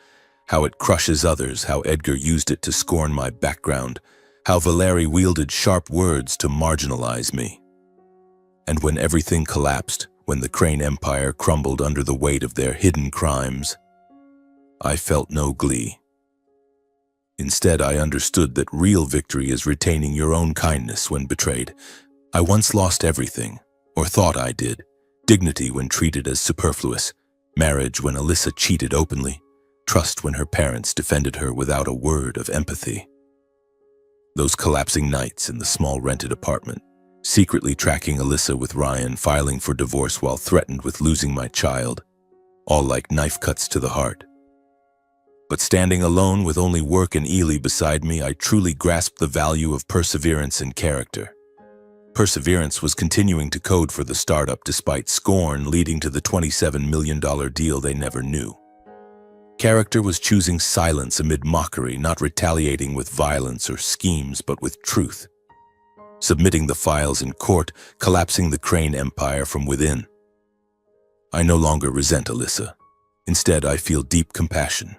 how it crushes others, how Edgar used it to scorn my background, how Valeri wielded sharp words to marginalize me. And when everything collapsed, when the Crane Empire crumbled under the weight of their hidden crimes, I felt no glee. Instead, I understood that real victory is retaining your own kindness when betrayed. I once lost everything, or thought I did. Dignity when treated as superfluous, marriage when Alyssa cheated openly, trust when her parents defended her without a word of empathy. Those collapsing nights in the small rented apartment, secretly tracking Alyssa with Ryan, filing for divorce while threatened with losing my child, all like knife cuts to the heart. But standing alone with only work and Ely beside me, I truly grasped the value of perseverance and character. Perseverance was continuing to code for the startup despite scorn leading to the $27 million deal they never knew. Character was choosing silence amid mockery, not retaliating with violence or schemes, but with truth. Submitting the files in court, collapsing the Crane Empire from within. I no longer resent Alyssa. Instead, I feel deep compassion.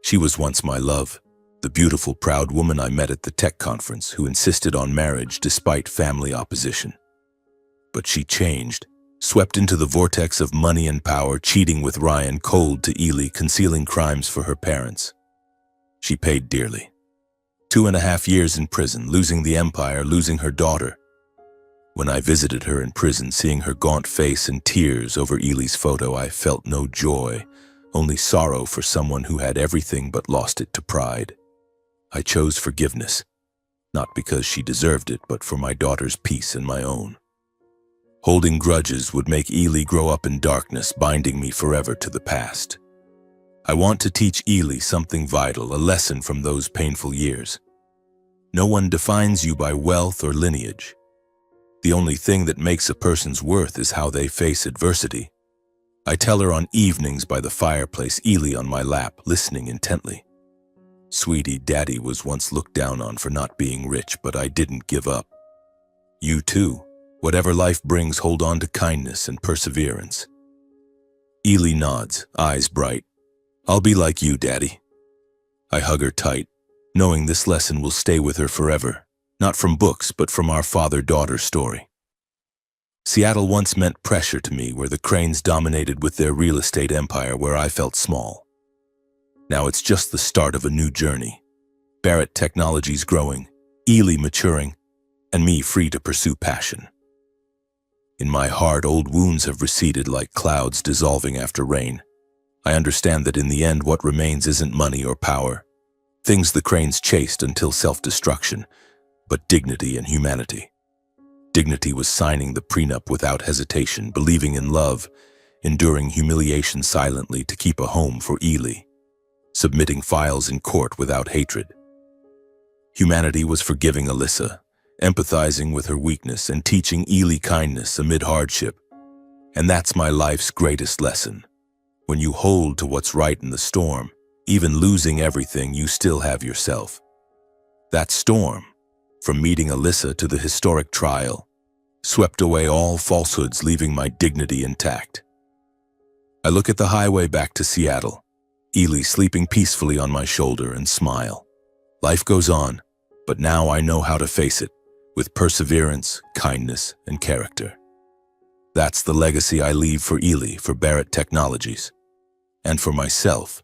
She was once my love, the beautiful, proud woman I met at the tech conference who insisted on marriage despite family opposition. But she changed, swept into the vortex of money and power, cheating with Ryan, cold to Ely, concealing crimes for her parents. She paid dearly. 2.5 years in prison, losing the empire, losing her daughter. When I visited her in prison, seeing her gaunt face and tears over Ely's photo, I felt no joy, only sorrow for someone who had everything but lost it to pride. I chose forgiveness, not because she deserved it, but for my daughter's peace and my own. Holding grudges would make Ely grow up in darkness, binding me forever to the past. I want to teach Ely something vital, a lesson from those painful years. No one defines you by wealth or lineage. The only thing that makes a person's worth is how they face adversity. I tell her on evenings by the fireplace, Ely on my lap, listening intently. "Sweetie, Daddy was once looked down on for not being rich, but I didn't give up. You too. Whatever life brings, hold on to kindness and perseverance." Ely nods, eyes bright. "I'll be like you, Daddy." I hug her tight, knowing this lesson will stay with her forever, not from books, but from our father-daughter story. Seattle once meant pressure to me, where the Cranes dominated with their real estate empire, where I felt small. Now it's just the start of a new journey. Barrett Technologies growing, Ely maturing, and me free to pursue passion. In my heart, old wounds have receded like clouds dissolving after rain. I understand that in the end, what remains isn't money or power, things the cranes chased until self-destruction, but dignity and humanity. Dignity was signing the prenup without hesitation, believing in love, enduring humiliation silently to keep a home for Ely, submitting files in court without hatred. Humanity was forgiving Alyssa, empathizing with her weakness and teaching Ely kindness amid hardship. And that's my life's greatest lesson. When you hold to what's right in the storm, even losing everything, you still have yourself. That storm, from meeting Alyssa to the historic trial, swept away all falsehoods, leaving my dignity intact. I look at the highway back to Seattle, Ely sleeping peacefully on my shoulder, and smile. Life goes on, but now I know how to face it, with perseverance, kindness, and character. That's the legacy I leave for Ely, for Barrett Technologies, and for myself,